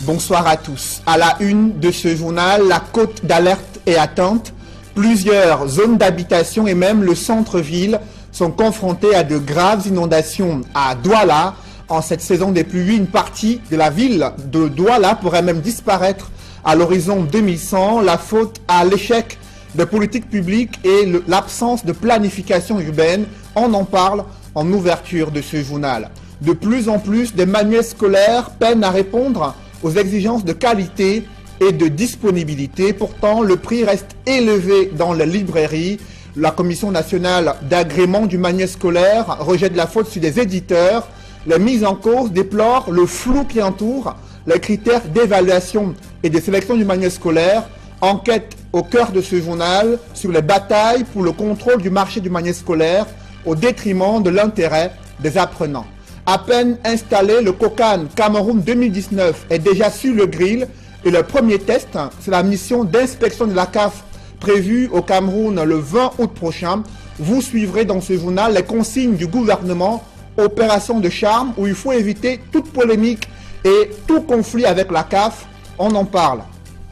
Bonsoir à tous. À la une de ce journal, la cote d'alerte est atteinte. Plusieurs zones d'habitation et même le centre-ville sont confrontés à de graves inondations à Douala. En cette saison des pluies, une partie de la ville de Douala pourrait même disparaître à l'horizon 2100. La faute à l'échec de politiques publiques et l'absence de planification urbaine. On en parle en ouverture de ce journal. De plus en plus, des manuels scolaires peinent à répondre aux exigences de qualité et de disponibilité. Pourtant, le prix reste élevé dans les librairies. La Commission nationale d'agrément du manuel scolaire rejette la faute sur des éditeurs. Les mises en cause déplorent le flou qui entoure les critères d'évaluation et de sélection du manuel scolaire. Enquête au cœur de ce journal sur les batailles pour le contrôle du marché du manuel scolaire au détriment de l'intérêt des apprenants. À peine installé, le COCAN Cameroun 2019 est déjà sur le grill et le premier test, c'est la mission d'inspection de la CAF prévue au Cameroun le 20 août prochain. Vous suivrez dans ce journal les consignes du gouvernement, opération de charme, où il faut éviter toute polémique et tout conflit avec la CAF. On en parle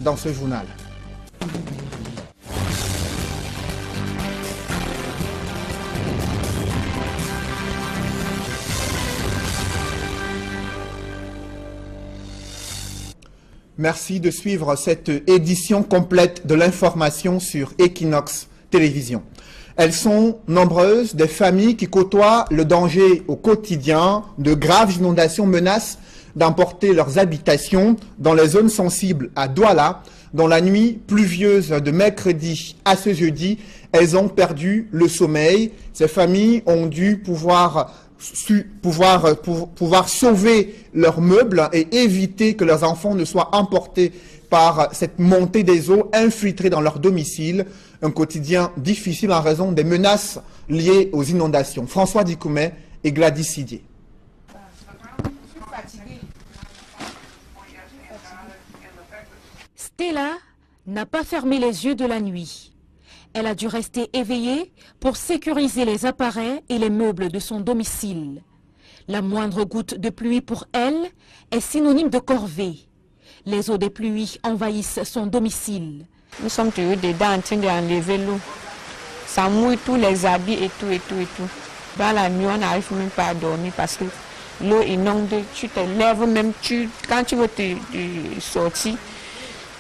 dans ce journal. Merci de suivre cette édition complète de l'information sur Equinox Télévision. Elles sont nombreuses, des familles qui côtoient le danger au quotidien. De graves inondations menacent d'emporter leurs habitations dans les zones sensibles à Douala. Dans la nuit pluvieuse de mercredi à ce jeudi, elles ont perdu le sommeil. Ces familles ont dû pouvoir sauver leurs meubles et éviter que leurs enfants ne soient emportés par cette montée des eaux infiltrées dans leur domicile. Un quotidien difficile en raison des menaces liées aux inondations. François Dikoumet et Gladys Sidier. Stella n'a pas fermé les yeux de la nuit. Elle a dû rester éveillée pour sécuriser les appareils et les meubles de son domicile. La moindre goutte de pluie pour elle est synonyme de corvée. Les eaux des pluies envahissent son domicile. Nous sommes toujours dedans en train d'enlever l'eau. Ça mouille tous les habits et tout. Dans la nuit, on n'arrive même pas à dormir parce que l'eau inonde. Tu te lèves même, quand tu veux te sortir,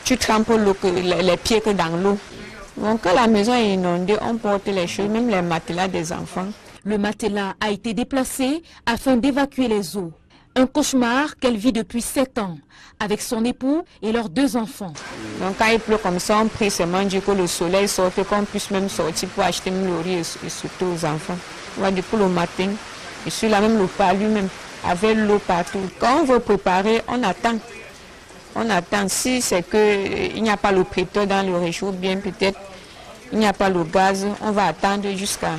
tu trempes les pieds que dans l'eau. Donc quand la maison est inondée, on porte les choses, même les matelas des enfants. Le matelas a été déplacé afin d'évacuer les eaux. Un cauchemar qu'elle vit depuis 7 ans avec son époux et leurs 2 enfants. Donc quand il pleut comme ça, on prie seulement Dieu que le soleil sorte, qu'on puisse même sortir pour acheter le riz et surtout aux enfants. Depuis le matin, je suis là, même le pas lui-même, avec l'eau partout. Quand on veut préparer, on attend. On attend. Si c'est qu'il n'y a pas le prêteur dans le réchaud, bien peut-être il n'y a pas le gaz, on va attendre jusqu'à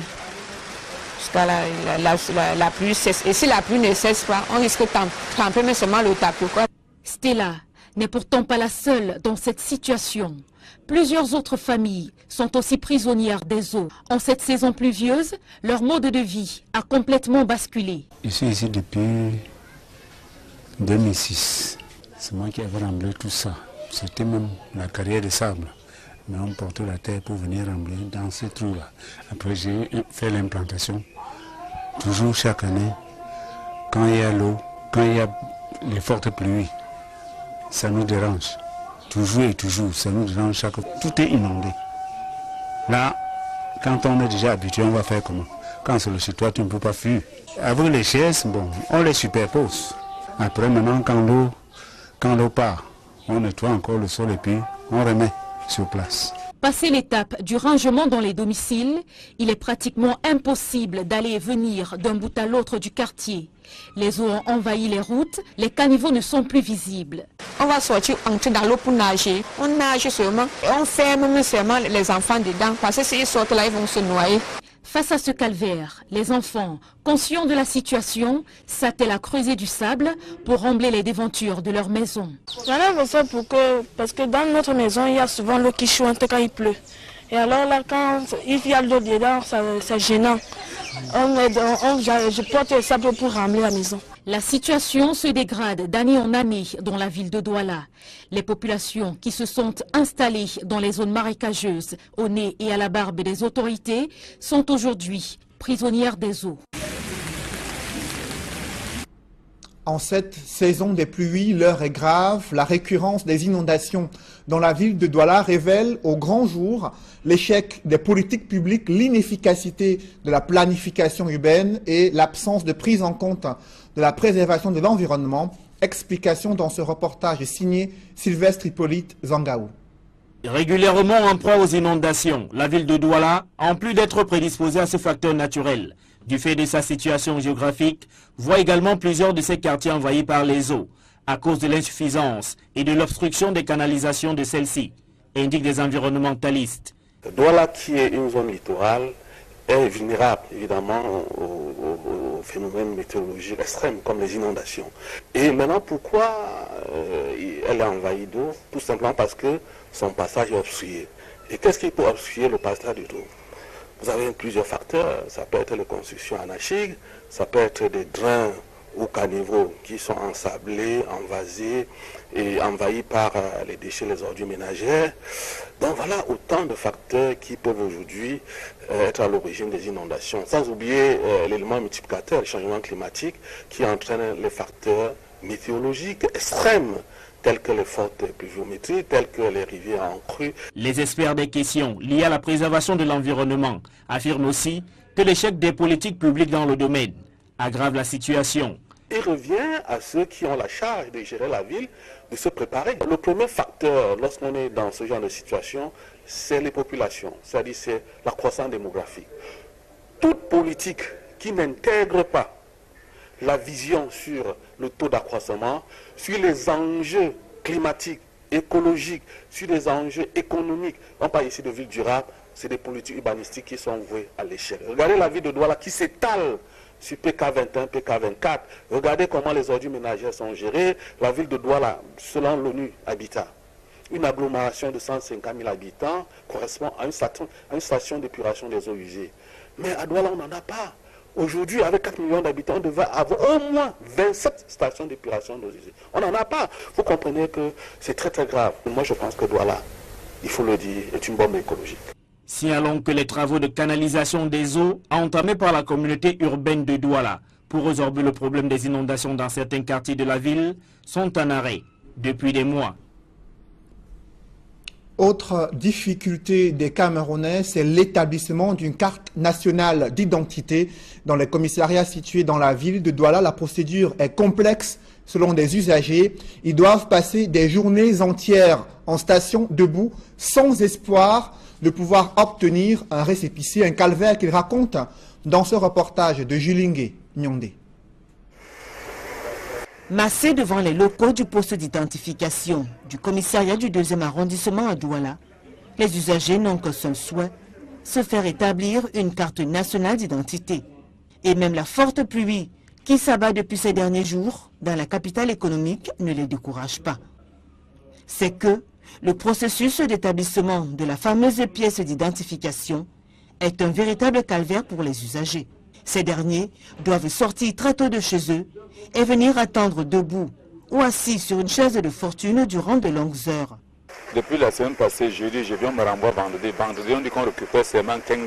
la pluie cesse. Et si la pluie ne cesse pas, on risque de tremper mais seulement le tapis. Stella n'est pourtant pas la seule dans cette situation. Plusieurs autres familles sont aussi prisonnières des eaux. En cette saison pluvieuse, leur mode de vie a complètement basculé. Je suis ici depuis 2006. C'est moi qui avais remblé tout ça. C'était même la carrière de sable. Mais on portait la terre pour venir rembler dans ces trous-là. Après, j'ai fait l'implantation. Toujours chaque année, quand il y a l'eau, quand il y a les fortes pluies, ça nous dérange. Toujours et toujours, ça nous dérange chaque fois. Tout est inondé. Là, quand on est déjà habitué, on va faire comment? Quand c'est le chez toi, tu ne peux pas fuir. Avec les chaises, bon, on les superpose. Après, maintenant, quand l'eau part, on nettoie encore le sol et puis on remet sur place. Passé l'étape du rangement dans les domiciles, il est pratiquement impossible d'aller et venir d'un bout à l'autre du quartier. Les eaux ont envahi les routes, les caniveaux ne sont plus visibles. On va sortir, entrer dans l'eau pour nager. On nage seulement et on ferme seulement les enfants dedans parce que s'ils sortent là, ils vont se noyer. Face à ce calvaire, les enfants, conscients de la situation, s'attellent à creuser du sable pour rembler les devantures de leur maison. J'en ai fait ça parce que dans notre maison, il y a souvent l'eau qui chante quand il pleut. Et alors là, quand il y a l'eau dedans, c'est gênant. Je porte le sable pour rembler la maison. La situation se dégrade d'année en année dans la ville de Douala. Les populations qui se sont installées dans les zones marécageuses, au nez et à la barbe des autorités, sont aujourd'hui prisonnières des eaux. En cette saison des pluies, l'heure est grave. La récurrence des inondations dans la ville de Douala révèle au grand jour l'échec des politiques publiques, l'inefficacité de la planification urbaine et l'absence de prise en compte de la préservation de l'environnement. Explication dans ce reportage signé Sylvestre Hippolyte Zangaou. Régulièrement en proie aux inondations, la ville de Douala, en plus d'être prédisposée à ce facteur naturel, du fait de sa situation géographique, voit également plusieurs de ses quartiers envahis par les eaux, à cause de l'insuffisance et de l'obstruction des canalisations de celles-ci, indiquent des environnementalistes. Douala, qui est une zone littorale, est vulnérable évidemment aux phénomènes météorologiques extrêmes comme les inondations. Et maintenant, pourquoi elle est envahie d'eau? Tout simplement parce que son passage est obstrué. Et qu'est-ce qui peut obstruer le passage de l'eau? Vous avez plusieurs facteurs. Ça peut être les constructions anarchiques, ça peut être des drains ou caniveaux qui sont ensablés, envasés et envahis par les déchets, les ordures ménagères. Donc voilà autant de facteurs qui peuvent aujourd'hui être à l'origine des inondations. Sans oublier l'élément multiplicateur, le changement climatique, qui entraîne les facteurs météorologiques extrêmes, telles que les fortes pluviométries, telles que les rivières en crue. Les experts des questions liées à la préservation de l'environnement affirment aussi que l'échec des politiques publiques dans le domaine aggrave la situation. Il revient à ceux qui ont la charge de gérer la ville de se préparer. Le premier facteur lorsqu'on est dans ce genre de situation, c'est les populations, c'est-à-dire c'est la croissance démographique. Toute politique qui n'intègre pas la vision sur le taux d'accroissement, sur les enjeux climatiques, écologiques, sur les enjeux économiques, on parle ici de ville durable, c'est des politiques urbanistiques qui sont vouées à l'échec. Regardez la ville de Douala qui s'étale sur PK21, PK24. Regardez comment les ordures ménagères sont gérées. La ville de Douala, selon l'ONU Habitat, une agglomération de 150 000 habitants correspond à une station d'épuration des eaux usées. Mais à Douala, on n'en a pas. Aujourd'hui, avec 4 millions d'habitants, on devrait avoir au moins 27 stations d'épuration d'eau usée. On n'en a pas. Vous comprenez que c'est très très grave. Moi, je pense que Douala, il faut le dire, est une bombe écologique. Signalons que les travaux de canalisation des eaux entamés par la communauté urbaine de Douala pour résorber le problème des inondations dans certains quartiers de la ville sont en arrêt depuis des mois. Autre difficulté des Camerounais, c'est l'établissement d'une carte nationale d'identité dans les commissariats situés dans la ville de Douala. La procédure est complexe selon des usagers. Ils doivent passer des journées entières en station debout sans espoir de pouvoir obtenir un récépissé, un calvaire qu'il raconte dans ce reportage de Julingue Nyondé. Massés devant les locaux du poste d'identification du commissariat du 2e arrondissement à Douala, les usagers n'ont qu'un seul souhait, se faire établir une carte nationale d'identité. Et même la forte pluie qui s'abat depuis ces derniers jours dans la capitale économique ne les décourage pas. C'est que le processus d'établissement de la fameuse pièce d'identification est un véritable calvaire pour les usagers. Ces derniers doivent sortir très tôt de chez eux et venir attendre debout ou assis sur une chaise de fortune durant de longues heures. Depuis la semaine passée, jeudi, je viens me renvoyer vendredi. Vendredi, on dit qu'on récupère seulement 15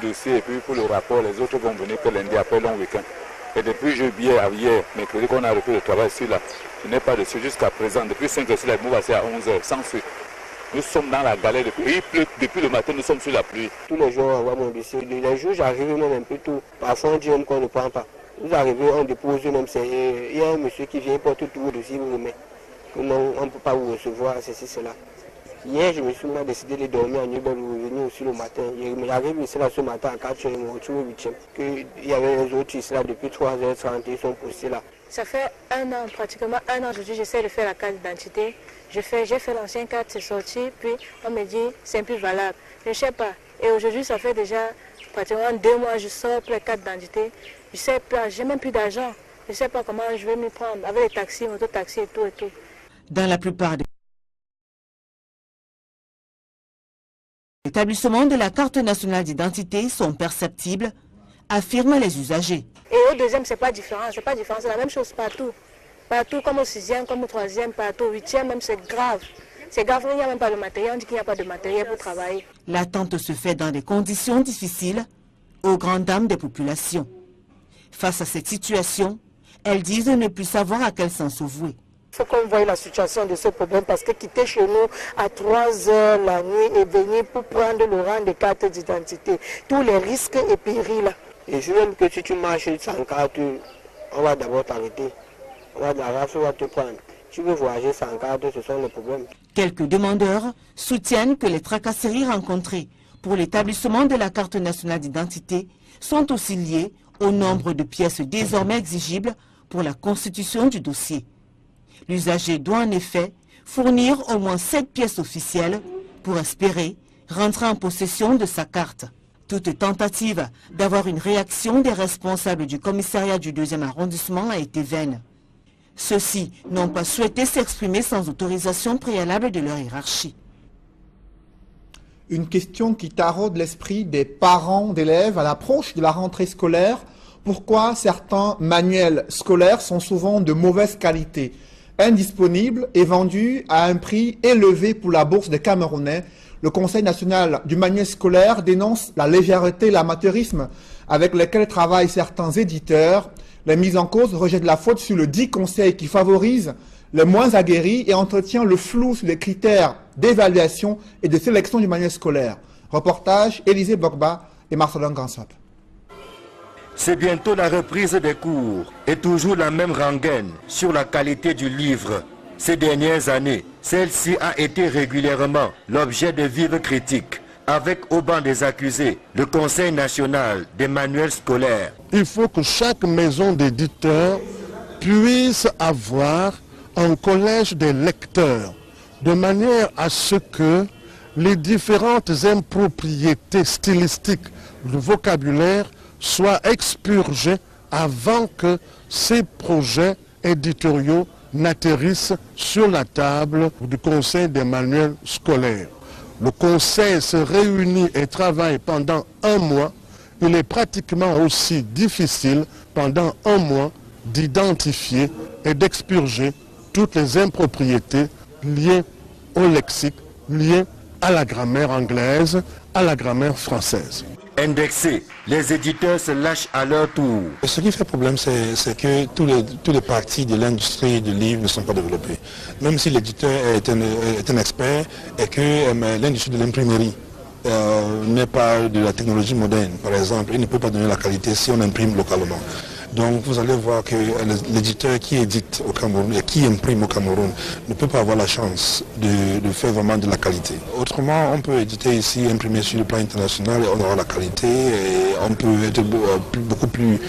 dossiers et puis pour le rapport, les autres vont venir que lundi après long week-end. Et depuis jeudi hier, mercredi qu'on a repris le travail sur là, je n'ai pas reçu jusqu'à présent. Depuis 5 heures, la mouve à 11 heures, sans suite. Nous sommes dans la galère depuis. Il pleut depuis le matin, nous sommes sur la pluie. Tous les jours, on voit mon dossier. Les jours, j'arrive même un peu tôt. Parfois, on dit même qu'on ne prend pas. Vous arrivez, on dépose même. Il y a un monsieur qui vient porter tout le dossier, vous remet. Non, on ne peut pas vous recevoir, ceci, cela. Hier, je me suis décidé de dormir à Newbel ou revenir aussi le matin. J'arrive ici là ce matin à 4h, je me retrouve au 8e. Il y avait les autres ici là depuis 3h30, ils sont postés là. Ça fait un an, pratiquement un an aujourd'hui, j'essaie de faire la carte d'identité. J'ai fait l'ancienne carte, c'est sorti, puis on me dit c'est plus valable. Je ne sais pas. Et aujourd'hui, ça fait déjà pratiquement 2 mois, je sors pour la carte d'identité. Je ne sais pas, j'ai même plus d'argent. Je ne sais pas comment je vais m'y prendre avec les taxis, mototaxis et tout et tout. Dans la plupart des établissements de la carte nationale d'identité sont perceptibles affirment les usagers. Et au deuxième, c'est pas différent, c'est la même chose partout. Partout, comme au 6e, comme au 3e, partout, au 8e, même c'est grave. C'est grave, il n'y a même pas de matériel, on dit qu'il n'y a pas de matériel pour travailler. L'attente se fait dans des conditions difficiles, aux grandes dames des populations. Face à cette situation, elles disent ne plus savoir à quel sens se vouer. Il faut qu'on voie la situation de ce problème parce que quitter chez nous à 3 heures la nuit et venir pour prendre le rang de carte d'identité, tous les risques et périls. Et je même que si tu marches sans carte, on va d'abord t'arrêter. La race va te prendre. Tu veux voyager sans carte, ce sont les problèmes. Quelques demandeurs soutiennent que les tracasseries rencontrées pour l'établissement de la carte nationale d'identité sont aussi liées au nombre de pièces désormais exigibles pour la constitution du dossier. L'usager doit en effet fournir au moins 7 pièces officielles pour espérer rentrer en possession de sa carte. Toute tentative d'avoir une réaction des responsables du commissariat du 2e arrondissement a été vaine. Ceux-ci n'ont pas souhaité s'exprimer sans autorisation préalable de leur hiérarchie. Une question qui taraude l'esprit des parents d'élèves à l'approche de la rentrée scolaire. Pourquoi certains manuels scolaires sont souvent de mauvaise qualité, indisponibles et vendus à un prix élevé pour la bourse des Camerounais? Le Conseil national du manuel scolaire dénonce la légèreté et l'amateurisme avec lesquels travaillent certains éditeurs. Les mises en cause rejettent la faute sur le dit conseil qui favorise les moins aguerris et entretient le flou sur les critères d'évaluation et de sélection du manuel scolaire. Reportage Élisée Bogba et Marcelin Gansop. C'est bientôt la reprise des cours et toujours la même rengaine sur la qualité du livre. Ces dernières années, celle-ci a été régulièrement l'objet de vives critiques. Avec au banc des accusés, le Conseil national des manuels scolaires. Il faut que chaque maison d'éditeur puisse avoir un collège des lecteurs, de manière à ce que les différentes impropriétés stylistiques du vocabulaire soient expurgées avant que ces projets éditoriaux n'atterrissent sur la table du Conseil des manuels scolaires. Le Conseil se réunit et travaille pendant un mois. Il est pratiquement aussi difficile pendant un mois d'identifier et d'expurger toutes les impropriétés liées au lexique, liées à la grammaire anglaise, à la grammaire française. Indexés, les éditeurs se lâchent à leur tour. Ce qui fait problème, c'est que tous les parties de l'industrie du livre ne sont pas développées. Même si l'éditeur est un expert et que l'industrie de l'imprimerie n'est pas de la technologie moderne, par exemple, il ne peut pas donner la qualité si on imprime localement. Donc vous allez voir que l'éditeur qui édite au Cameroun et qui imprime au Cameroun ne peut pas avoir la chance de faire vraiment de la qualité. Autrement, on peut éditer ici, imprimer sur le plan international et on aura la qualité et on peut être beaucoup plus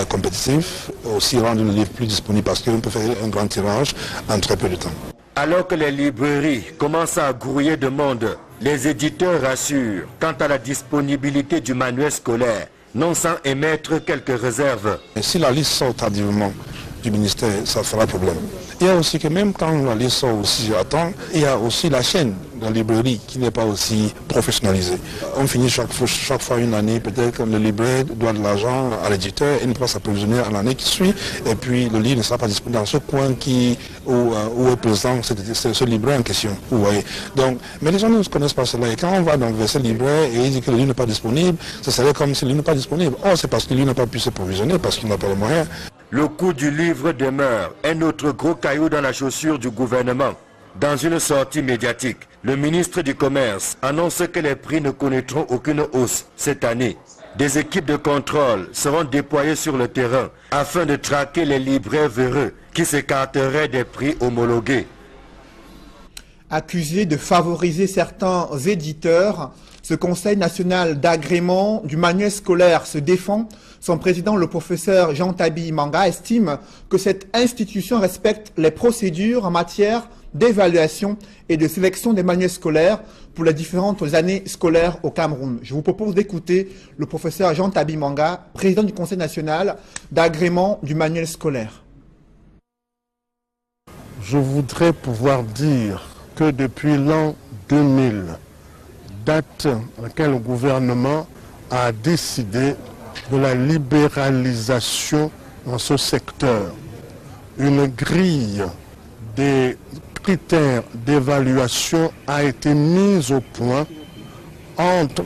compétitif, aussi rendre le livre plus disponible parce qu'on peut faire un grand tirage en très peu de temps. Alors que les librairies commencent à grouiller de monde, les éditeurs rassurent quant à la disponibilité du manuel scolaire, non sans émettre quelques réserves. Et si la liste sort tardivement du ministère, ça fera problème. Il y a aussi que même quand la liste sort aussi à temps, il y a aussi la chaîne de la librairie qui n'est pas aussi professionnalisée. On finit chaque fois une année, peut-être que le libraire doit de l'argent à l'éditeur, il ne peut pas s'approvisionner à l'année qui suit, et puis le livre ne sera pas disponible dans ce coin où est présent ce libraire en question. Vous voyez. Donc, mais les gens ne connaissent pas cela, et quand on va donc vers ce libraire et il dit que le livre n'est pas disponible, ce serait comme si le livre n'est pas disponible. Oh, c'est parce que lui n'a pas pu se provisionner, parce qu'il n'a pas les moyens. Le coût du livre demeure un autre gros caillou dans la chaussure du gouvernement. Dans une sortie médiatique, le ministre du Commerce annonce que les prix ne connaîtront aucune hausse cette année. Des équipes de contrôle seront déployées sur le terrain afin de traquer les libraires véreux qui s'écarteraient des prix homologués. Accusé de favoriser certains éditeurs, ce Conseil national d'agrément du manuel scolaire se défend. Son président, le professeur Jean Tabi Manga, estime que cette institution respecte les procédures en matière d'évaluation et de sélection des manuels scolaires pour les différentes années scolaires au Cameroun. Je vous propose d'écouter le professeur Jean Tabi Manga, président du Conseil national d'agrément du manuel scolaire. Je voudrais pouvoir dire que depuis l'an 2000, date à laquelle le gouvernement a décidé de la libéralisation dans ce secteur. Une grille des critères d'évaluation a été mise au point entre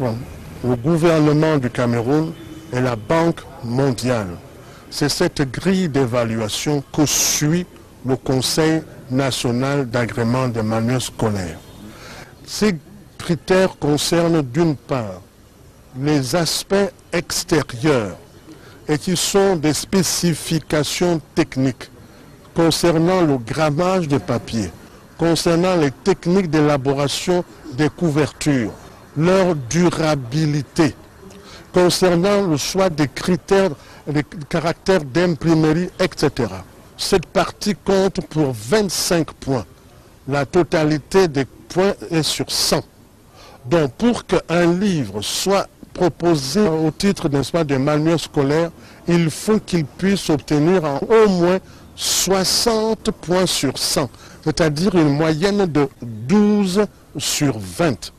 le gouvernement du Cameroun et la Banque mondiale. C'est cette grille d'évaluation que suit le Conseil national d'agrément des manuels scolaires. Ces critères concernent d'une part les aspects extérieurs et qui sont des spécifications techniques concernant le grammage des papiers, concernant les techniques d'élaboration des couvertures, leur durabilité, concernant le choix des critères, des caractères d'imprimerie, etc. Cette partie compte pour 25 points. La totalité des points est sur 100. Donc pour qu'un livre soit proposé au titre d'un manuel scolaire, il faut qu'il puisse obtenir au moins 60 points sur 100, c'est-à-dire une moyenne de 12 sur 20.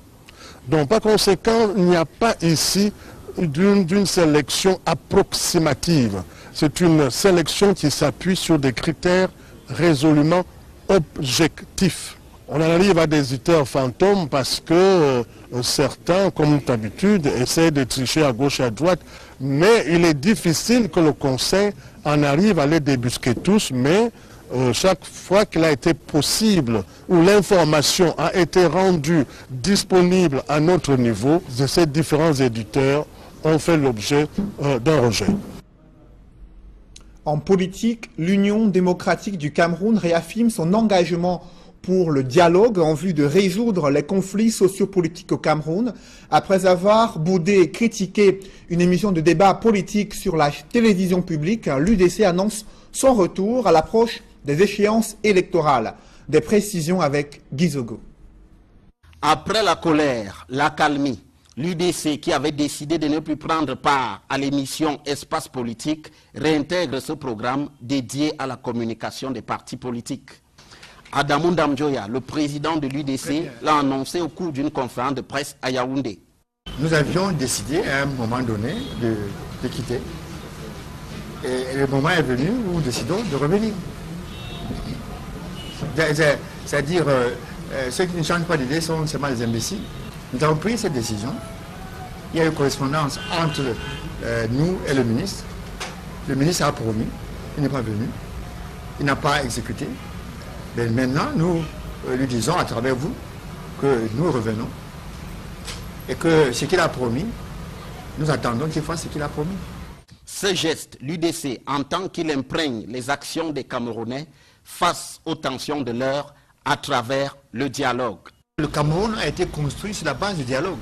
Donc par conséquent, il n'y a pas ici d'une sélection approximative. C'est une sélection qui s'appuie sur des critères résolument objectifs. On en arrive à des éditeurs fantômes parce que certains, comme d'habitude, essaient de tricher à gauche et à droite, mais il est difficile que le Conseil en arrive à les débusquer tous, mais chaque fois qu'il a été possible, où l'information a été rendue disponible à notre niveau, ces différents éditeurs ont fait l'objet d'un rejet. En politique, l'Union démocratique du Cameroun réaffirme son engagement pour le dialogue en vue de résoudre les conflits sociopolitiques au Cameroun. Après avoir boudé et critiqué une émission de débat politique sur la télévision publique, l'UDC annonce son retour à l'approche des échéances électorales. Des précisions avec Guy Zogo. Après la colère, l'accalmie, l'UDC, qui avait décidé de ne plus prendre part à l'émission Espace politique, réintègre ce programme dédié à la communication des partis politiques. Adamou Ndamjoya, le président de l'UDC, l'a annoncé au cours d'une conférence de presse à Yaoundé. Nous avions décidé à un moment donné de quitter. Et le moment est venu où nous décidons de revenir. C'est-à-dire, ceux qui ne changent pas d'idée sont seulement des imbéciles. Nous avons pris cette décision. Il y a eu correspondance entre nous et le ministre. Le ministre a promis, il n'est pas venu, il n'a pas exécuté. Mais maintenant, nous lui disons à travers vous que nous revenons et que ce qu'il a promis, nous attendons qu'il fasse ce qu'il a promis. Ce geste, l'UDC entend qu'il imprègne les actions des Camerounais face aux tensions de l'heure à travers le dialogue. Le Cameroun a été construit sur la base du dialogue.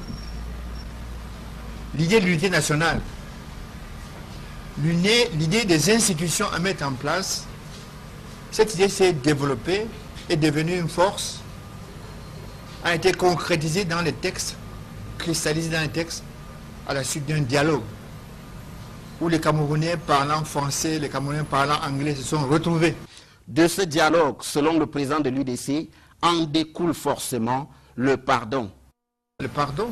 L'idée de l'unité nationale, l'idée des institutions à mettre en place, cette idée s'est développée, est devenue une force, a été concrétisée dans les textes, cristallisée dans les textes, à la suite d'un dialogue, où les Camerounais parlant français, les Camerounais parlant anglais se sont retrouvés. De ce dialogue, selon le président de l'UDC, en découle forcément le pardon. Le pardon,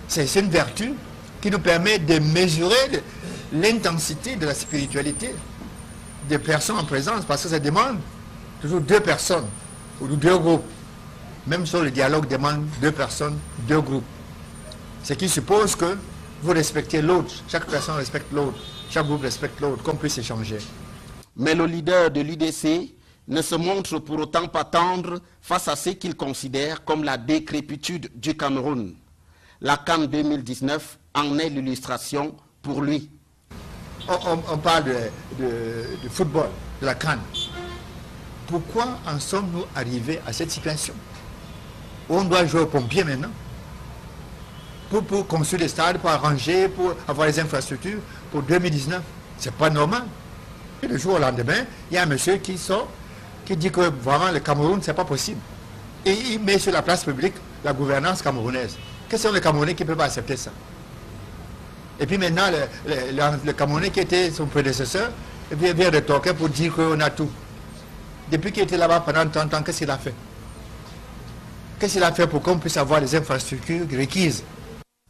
c'est une vertu qui nous permet de mesurer l'intensité de la spiritualité des personnes en présence, parce que ça demande toujours deux personnes ou deux groupes. Même sur le dialogue demande deux personnes, deux groupes. Ce qui suppose que vous respectez l'autre, chaque personne respecte l'autre, chaque groupe respecte l'autre, qu'on puisse échanger. Mais le leader de l'UDC ne se montre pour autant pas tendre face à ce qu'il considère comme la décrépitude du Cameroun. La CAN 2019 en est l'illustration pour lui. On parle de football, de la CAN. Pourquoi en sommes-nous arrivés à cette situation où on doit jouer aux pompiers maintenant pour construire des stades, pour arranger, pour avoir les infrastructures pour 2019? C'est pas normal. Et le jour au lendemain, il y a un monsieur qui sort, qui dit que vraiment le Cameroun, c'est pas possible. Et il met sur la place publique la gouvernance camerounaise. Quels sont les Camerounais qui ne peuvent pas accepter ça? Et puis maintenant, le Camerounais qui était son prédécesseur, il vient de Tokyo pour dire qu'on a tout. Depuis qu'il était là-bas pendant 30 ans, qu'est-ce qu'il a fait? Qu'est-ce qu'il a fait pour qu'on puisse avoir les infrastructures requises?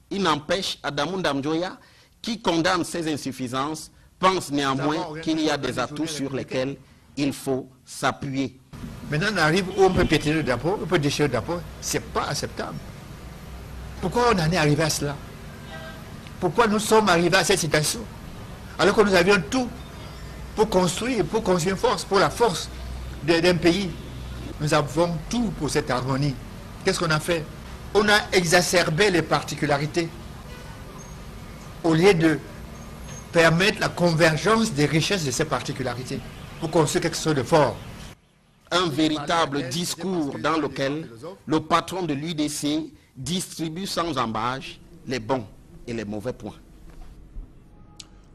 Il n'empêche Adamou Ndamjoya qui condamne ces insuffisances, pense néanmoins qu'il y a des atouts sur lesquels il faut s'appuyer. Maintenant, on arrive où on peut piétiner le drapeau, on peut déchirer le drapeau. Ce n'est pas acceptable. Pourquoi on en est arrivé à cela? Pourquoi nous sommes arrivés à cette situation? Alors que nous avions tout pour construire une force, pour la force d'un pays. Nous avons tout pour cette harmonie. Qu'est-ce qu'on a fait? On a exacerbé les particularités au lieu de permettre la convergence des richesses de ces particularités pour construire quelque chose de fort. Un véritable discours dans lequel le patron de l'UDC distribue sans embâche les bons et les mauvais points.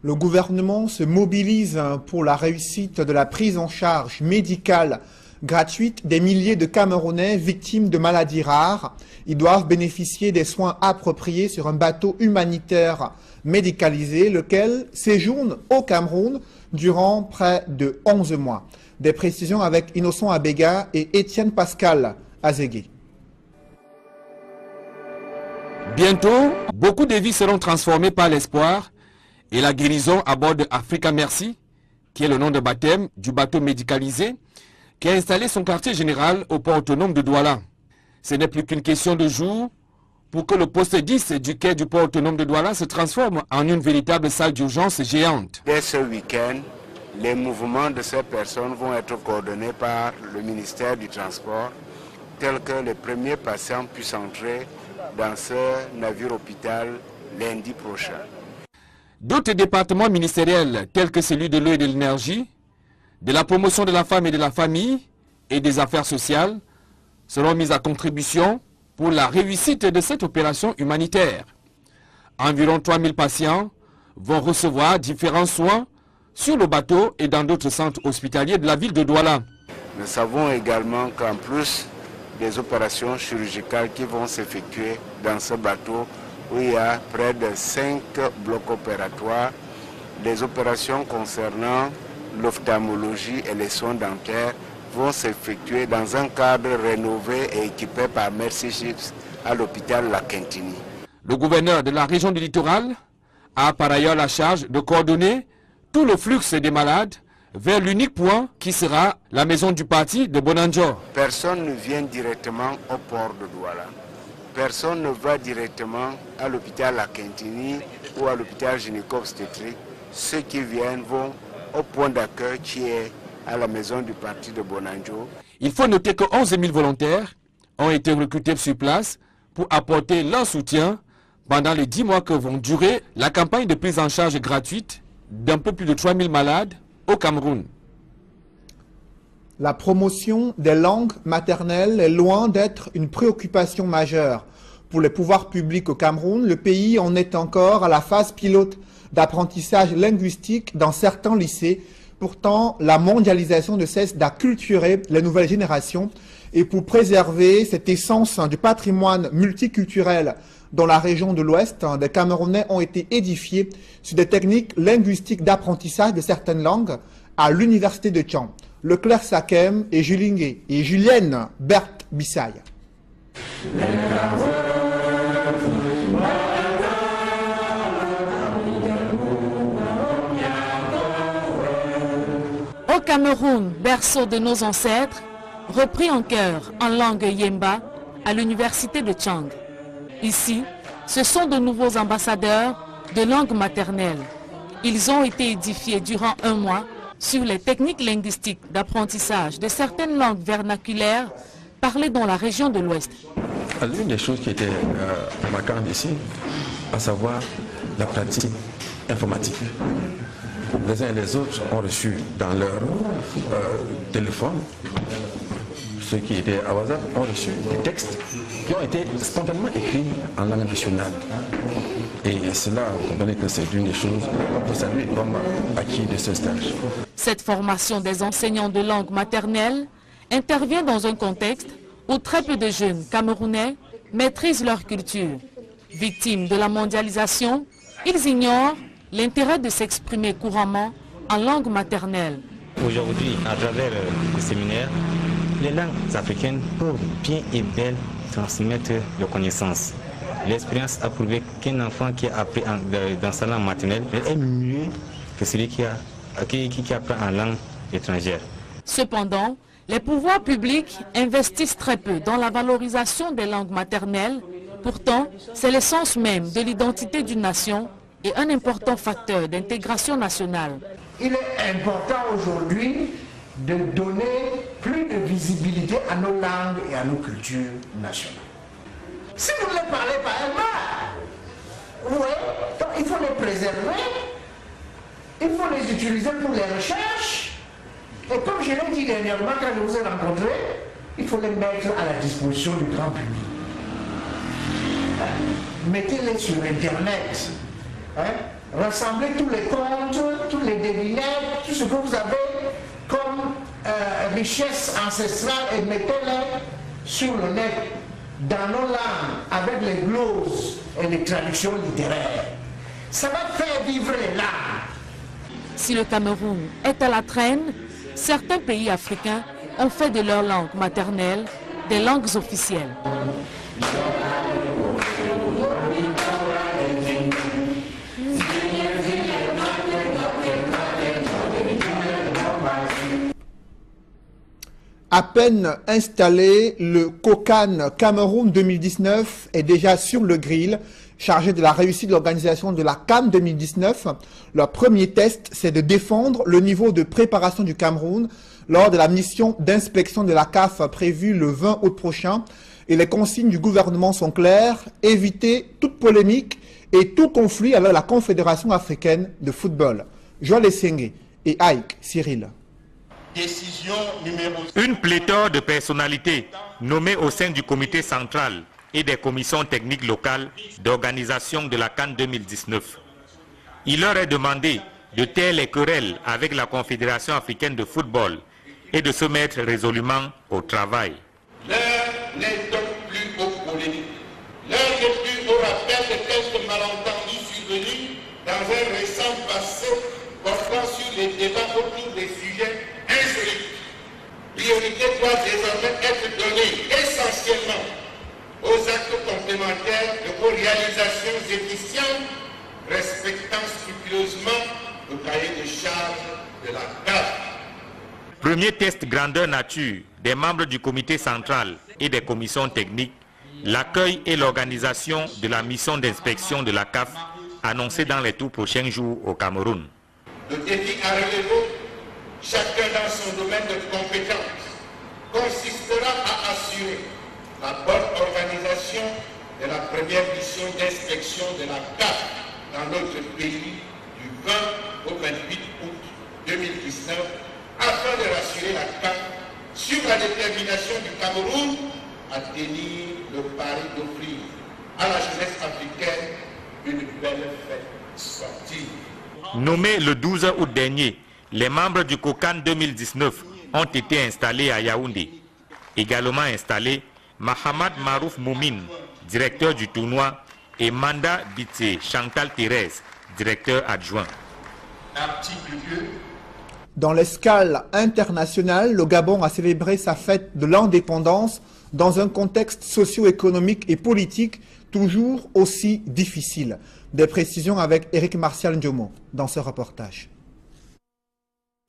Le gouvernement se mobilise pour la réussite de la prise en charge médicale gratuite des milliers de Camerounais victimes de maladies rares. Ils doivent bénéficier des soins appropriés sur un bateau humanitaire médicalisé, lequel séjourne au Cameroun durant près de 11 mois. Des précisions avec Innocent Abega et Étienne Pascal Azégué. Bientôt, beaucoup de vies seront transformées par l'espoir et la guérison à bord de Africa Merci, qui est le nom de baptême du bateau médicalisé, qui a installé son quartier général au port autonome de Douala. Ce n'est plus qu'une question de jours pour que le poste 10 du quai du port autonome de Douala se transforme en une véritable salle d'urgence géante. Dès ce week-end, les mouvements de ces personnes vont être coordonnés par le ministère du Transport, tel que les premiers patients puissent entrer dans ce navire-hôpital lundi prochain. D'autres départements ministériels, tels que celui de l'eau et de l'énergie, de la promotion de la femme et de la famille et des affaires sociales, seront mis à contribution pour la réussite de cette opération humanitaire. Environ 3000 patients vont recevoir différents soins sur le bateau et dans d'autres centres hospitaliers de la ville de Douala. Nous savons également qu'en plus des opérations chirurgicales qui vont s'effectuer dans ce bateau, où il y a près de 5 blocs opératoires, les opérations concernant l'ophtalmologie et les soins dentaires vont s'effectuer dans un cadre rénové et équipé par Mercy Ships à l'hôpital La Quintini. Le gouverneur de la région du littoral a par ailleurs la charge de coordonner tout le flux des malades vers l'unique point qui sera la maison du parti de Bonanjo. Personne ne vient directement au port de Douala. Personne ne va directement à l'hôpital La Quintini ou à l'hôpital gynéco-obstétrique. Ceux qui viennent vont au point d'accueil qui est à la maison du parti de Bonanjo. Il faut noter que 11 000 volontaires ont été recrutés sur place pour apporter leur soutien pendant les 10 mois que vont durer la campagne de prise en charge gratuite d'un peu plus de 3 000 malades au Cameroun. La promotion des langues maternelles est loin d'être une préoccupation majeure. Pour les pouvoirs publics au Cameroun, le pays en est encore à la phase pilote d'apprentissage linguistique dans certains lycées. Pourtant, la mondialisation ne cesse d'acculturer les nouvelles générations. Et pour préserver cette essence du patrimoine multiculturel dans la région de l'Ouest, des Camerounais ont été édifiés sur des techniques linguistiques d'apprentissage de certaines langues à l'université de Tchang. Leclerc Sakem et Julienne Berthe Bissaye. Au Cameroun, berceau de nos ancêtres, repris en chœur en langue yemba à l'université de Tchang. Ici, ce sont de nouveaux ambassadeurs de langue maternelle. Ils ont été édifiés durant 1 mois sur les techniques linguistiques d'apprentissage de certaines langues vernaculaires parlées dans la région de l'Ouest. L'une des choses qui était marquante ici, à savoir la pratique informatique. Les uns et les autres ont reçu dans leur téléphone, ceux qui étaient à WhatsApp ont reçu des textes qui ont été spontanément écrits en langue nationale. Et cela, vous comprenez que c'est l'une des choses qu'on peut saluer comme acquis de ce stage. Cette formation des enseignants de langue maternelle intervient dans un contexte où très peu de jeunes Camerounais maîtrisent leur culture. Victimes de la mondialisation, ils ignorent l'intérêt de s'exprimer couramment en langue maternelle. Aujourd'hui, à travers le séminaire, les langues africaines peuvent bien et bien transmettre leurs connaissances. l'expérience a prouvé qu'un enfant qui a appris dans sa langue maternelle est mieux que celui qui apprend en langue étrangère. Cependant, les pouvoirs publics investissent très peu dans la valorisation des langues maternelles. Pourtant, c'est l'essence même de l'identité d'une nation et un important facteur d'intégration nationale. Il est important aujourd'hui de donner plus de visibilité à nos langues et à nos cultures nationales. Si vous ne les parlez pas, elles meurent. Oui, donc il faut les préserver, il faut les utiliser pour les recherches. Et comme je l'ai dit dernièrement quand je vous ai rencontré, il faut les mettre à la disposition du grand public. Mettez-les sur Internet. Rassemblez tous les contes, toutes les devinettes, tout ce que vous avez comme richesse ancestrale et mettez-les sur le net, dans nos langues, avec les glosses et les traductions littéraires. Ça va faire vivre les langues. Si le Cameroun est à la traîne, certains pays africains ont fait de leur langue maternelle des langues officielles. À peine installé, le COCAN Cameroun 2019 est déjà sur le grill, chargé de la réussite de l'organisation de la CAN 2019. Leur premier test, c'est de défendre le niveau de préparation du Cameroun lors de la mission d'inspection de la CAF prévue le 20 août prochain. Et les consignes du gouvernement sont claires, éviter toute polémique et tout conflit avec la Confédération africaine de football. Joël Essengé et Ike Cyril. Décision numéro... Une pléthore de personnalités nommées au sein du comité central et des commissions techniques locales d'organisation de la CAN 2019. Il leur est demandé de taire les querelles avec la Confédération africaine de football et de se mettre résolument au travail. L'heure n'est donc plus aux polémiques. L'heure n'est plus au rappel de quelques malentendus survenus dans un récent passé portant sur les débats autour des sujets insolites. Priorité doit désormais être donnée essentiellement aux actes complémentaires et aux réalisations efficientes respectant scrupuleusement le cahier de charge de la CAF. Premier test grandeur nature des membres du comité central et des commissions techniques, l'accueil et l'organisation de la mission d'inspection de la CAF annoncée dans les tout prochains jours au Cameroun. Le défi à relever, chacun dans son domaine de compétence, consistera à assurer la bonne organisation de la première mission d'inspection de la CAF dans notre pays du 20 au 28 août 2019 afin de rassurer la CAF sur la détermination du Cameroun à tenir le pari d'offrir à la jeunesse africaine une belle fête sportive. Nommés le 12 août dernier, les membres du COCAN 2019 ont été installés à Yaoundé. Également installés, Mahamad Marouf Moumine, directeur du tournoi, et Manda Bitsé Chantal Thérèse, directeur adjoint. Article 2. Dans l'escale internationale, le Gabon a célébré sa fête de l'indépendance dans un contexte socio-économique et politique toujours aussi difficile. Des précisions avec Éric Martial Ndiomo dans ce reportage.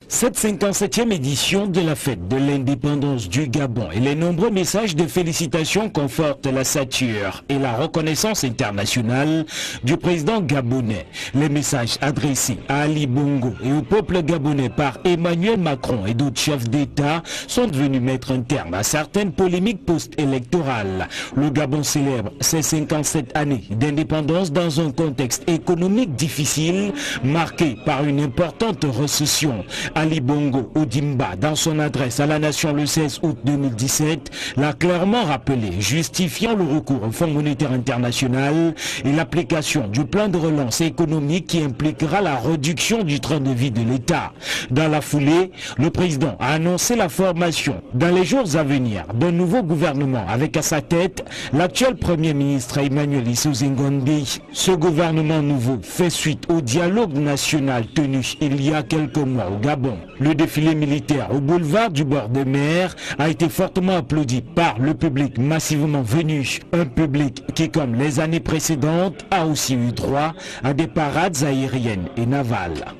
Cette 57e édition de la fête de l'indépendance du Gabon et les nombreux messages de félicitations confortent la stature et la reconnaissance internationale du président gabonais. Les messages adressés à Ali Bongo et au peuple gabonais par Emmanuel Macron et d'autres chefs d'État sont venus mettre un terme à certaines polémiques post-électorales. Le Gabon célèbre ses 57 années d'indépendance dans un contexte économique difficile marqué par une importante récession. Ali Bongo Odimba, dans son adresse à la nation le 16 août 2017, l'a clairement rappelé, justifiant le recours au Fonds monétaire international et l'application du plan de relance économique qui impliquera la réduction du train de vie de l'État. Dans la foulée, le président a annoncé la formation, dans les jours à venir, d'un nouveau gouvernement avec à sa tête l'actuel Premier ministre Emmanuel Issouzi Ngondé. Ce gouvernement nouveau fait suite au dialogue national tenu il y a quelques mois au Gabon Gabon. Le défilé militaire au boulevard du bord de mer a été fortement applaudi par le public massivement venu. Un public qui, comme les années précédentes, a aussi eu droit à des parades aériennes et navales.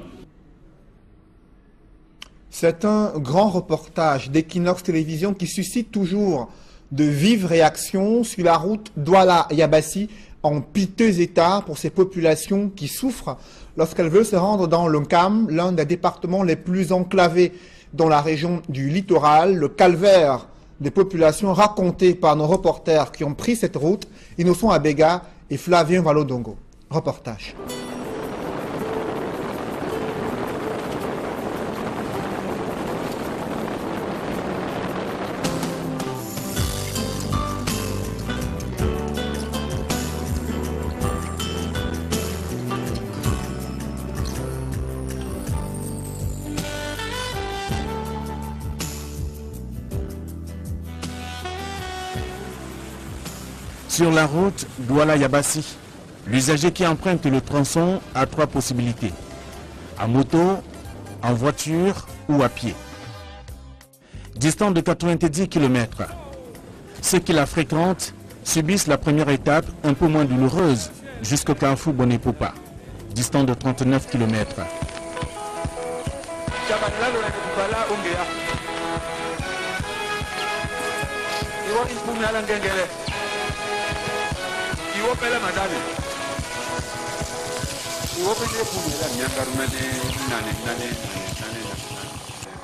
C'est un grand reportage d'Equinox Télévision qui suscite toujours de vives réactions sur la route Douala-Yabassi en piteux état pour ces populations qui souffrent lorsqu'elles veulent se rendre dans le Nkam, l'un des départements les plus enclavés dans la région du littoral. Le calvaire des populations raconté par nos reporters qui ont pris cette route, Innocent Abega et Flavien Valodongo. Reportage. Sur la route Douala-Yabassi, l'usager qui emprunte le tronçon a trois possibilités. En moto, en voiture ou à pied. Distant de 90 km. Ceux qui la fréquentent subissent la première étape un peu moins douloureuse jusqu'au carrefour Bonepopa, distant de 39 km.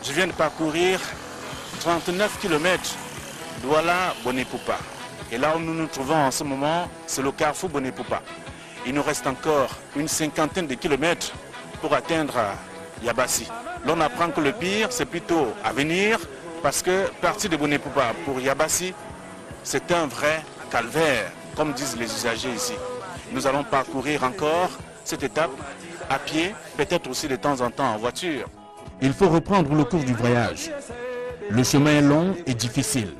Je viens de parcourir 39 km Douala-Bonepopa. Et là où nous nous trouvons en ce moment, c'est le carrefour Bonepopa. Il nous reste encore une cinquantaine de kilomètres pour atteindre Yabassi. L'on apprend que le pire, c'est plutôt à venir, parce que partir de Bonepopa pour Yabassi, c'est un vrai calvaire, comme disent les usagers ici. Nous allons parcourir encore cette étape à pied, peut-être aussi de temps en temps en voiture. Il faut reprendre le cours du voyage. Le chemin est long et difficile.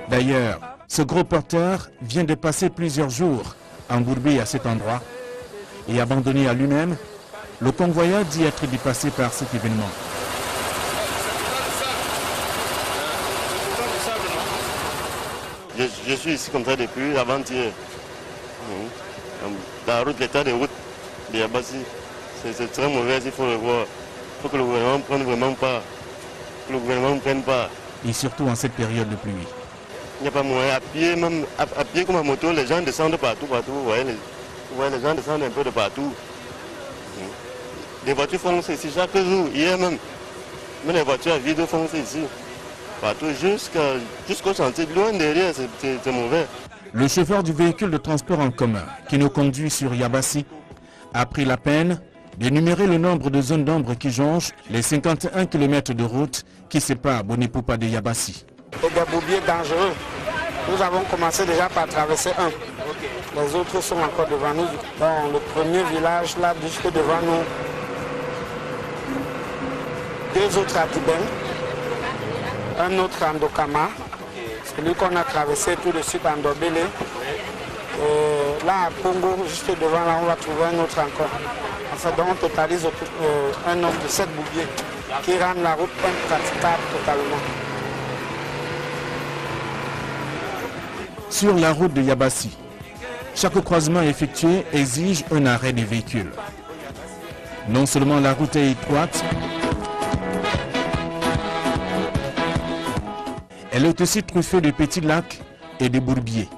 D'ailleurs, ce gros porteur vient de passer plusieurs jours embourbé à cet endroit et abandonné à lui-même. Le convoyeur dit être dépassé par cet événement. Je suis ici comme ça depuis avant-hier. La route, l'état de route de Yabassi, c'est très mauvais, il faut le voir. Il faut que le gouvernement prenne vraiment part. Que le gouvernement ne prenne pas. Et surtout en cette période de pluie. Il n'y a pas moyen. À pied, même à pied comme à moto, les gens descendent partout. Vous voyez, les gens descendent un peu de partout. Les voitures foncent ici chaque jour. Hier même les voitures à vide foncent ici. Partout jusqu'au chantier. Loin derrière, c'est mauvais. Le chauffeur du véhicule de transport en commun qui nous conduit sur Yabassi a pris la peine d'énumérer le nombre de zones d'ombre qui jonchent les 51 km de route qui séparent Bonepopa de Yabassi. Et des boubiers dangereux. Nous avons commencé déjà par traverser un. Les autres sont encore devant nous. Dans le premier village, là, juste devant nous, deux autres à Tiben, un autre à Ndokama, celui qu'on a traversé tout de suite à Ndobele. Et là, à Pongo, juste devant, là, on va trouver un autre encore. Enfin, donc, on totalise un nombre de 7 boubiers qui rendent la route impraticable totalement. Sur la route de Yabassi, chaque croisement effectué exige un arrêt des véhicules. Non seulement la route est étroite, elle est aussi truffée de petits lacs et de bourbiers.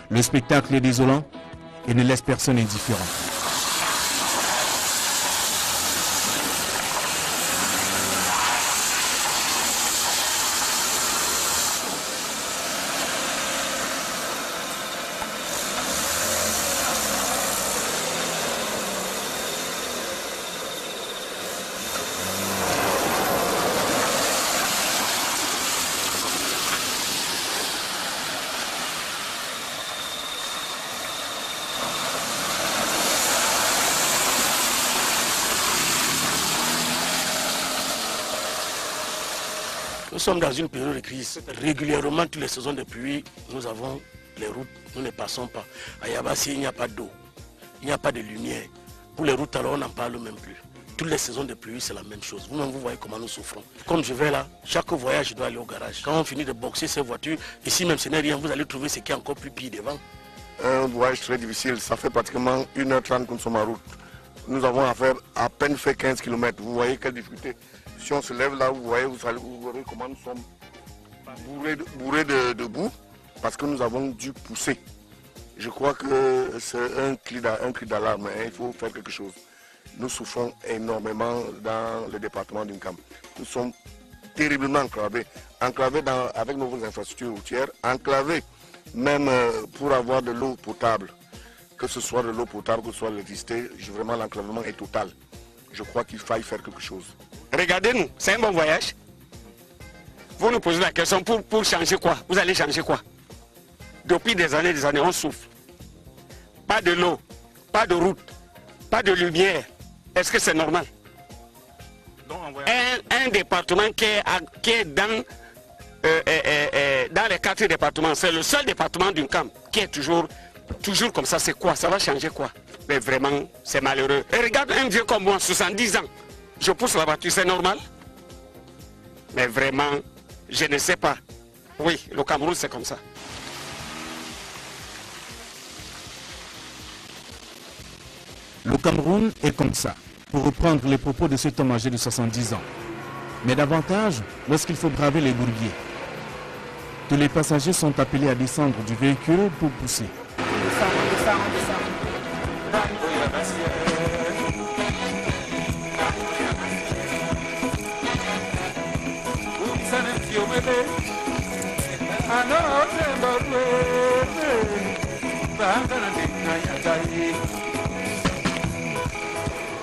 Le spectacle est désolant et ne laisse personne indifférent. Nous sommes dans une période de crise. Régulièrement, toutes les saisons de pluie, nous avons les routes, nous ne passons pas. À Yabassi, il n'y a pas d'eau, il n'y a pas de lumière. Pour les routes, alors on n'en parle même plus. Toutes les saisons de pluie, c'est la même chose. Vous-même, vous voyez comment nous souffrons. Comme je vais là, chaque voyage, je dois aller au garage. Quand on finit de boxer ces voitures, ici même, ce n'est rien, vous allez trouver ce qui est encore plus pire devant. Un voyage très difficile, ça fait pratiquement 1h30 que nous sommes en route. Nous avons à peine fait 15 km. Vous voyez quelle difficulté. Si on se lève là, vous verrez comment nous sommes bourrés de boue parce que nous avons dû pousser. Je crois que c'est un cri d'alarme. Il faut faire quelque chose. Nous souffrons énormément dans le département d'Unkam. Nous sommes terriblement enclavés. Enclavés avec nos infrastructures routières, enclavés même pour avoir de l'eau potable. Que ce soit de l'eau potable, que ce soit l'électricité, vraiment l'enclavement est total. Je crois qu'il faille faire quelque chose. Regardez-nous, c'est un bon voyage. Vous nous posez la question pour changer quoi? Vous allez changer quoi? Depuis des années, on souffre. Pas de l'eau, pas de route, pas de lumière. Est-ce que c'est normal? Un département qui est dans les 4 départements, c'est le seul département d'Unkam qui est toujours comme ça. C'est quoi? Ça va changer quoi? Mais vraiment, c'est malheureux. Et regarde un vieux comme moi, 70 ans. Je pousse la voiture, c'est normal? Mais vraiment, je ne sais pas. Oui, le Cameroun, c'est comme ça. Le Cameroun est comme ça, pour reprendre les propos de cet homme âgé de 70 ans. Mais davantage lorsqu'il faut braver les bourbiers. Tous les passagers sont appelés à descendre du véhicule pour pousser.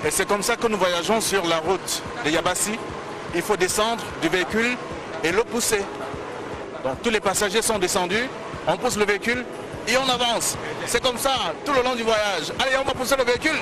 Et c'est comme ça que nous voyageons sur la route de Yabassi. Il faut descendre du véhicule et le pousser. Donc tous les passagers sont descendus, on pousse le véhicule et on avance. C'est comme ça tout le long du voyage. Allez, on va pousser le véhicule.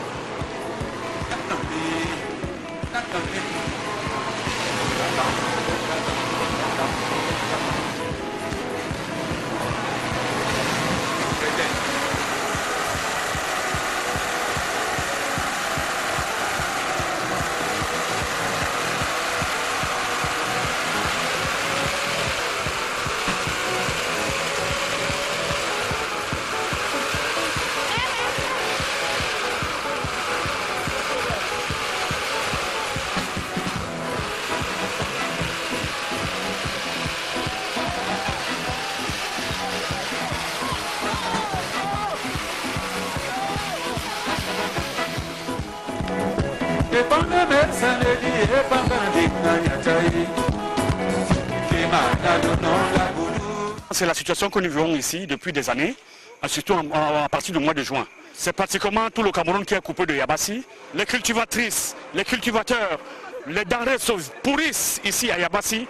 C'est la situation que nous vivons ici depuis des années, surtout à partir du mois de juin. C'est pratiquement tout le Cameroun qui est coupé de Yabassi. Les cultivatrices, les cultivateurs, les denrées pourrissent ici à Yabassi,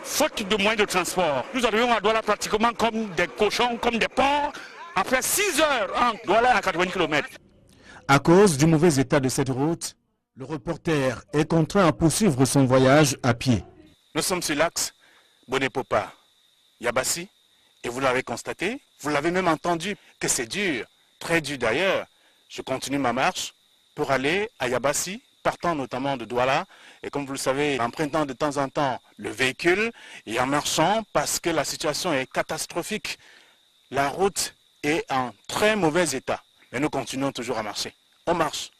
faute de moyens de transport. Nous arrivons à Douala pratiquement comme des cochons, comme des porcs, après 6 heures en Douala à 80 km. À cause du mauvais état de cette route, le reporter est contraint à poursuivre son voyage à pied. Nous sommes sur l'axe Boné-Popa-Yabassi et vous l'avez constaté, vous l'avez même entendu que c'est dur, très dur d'ailleurs. Je continue ma marche pour aller à Yabassi, partant notamment de Douala et comme vous le savez, empruntant de temps en temps le véhicule et en marchant parce que la situation est catastrophique. La route est en très mauvais état, mais nous continuons toujours à marcher. On marche.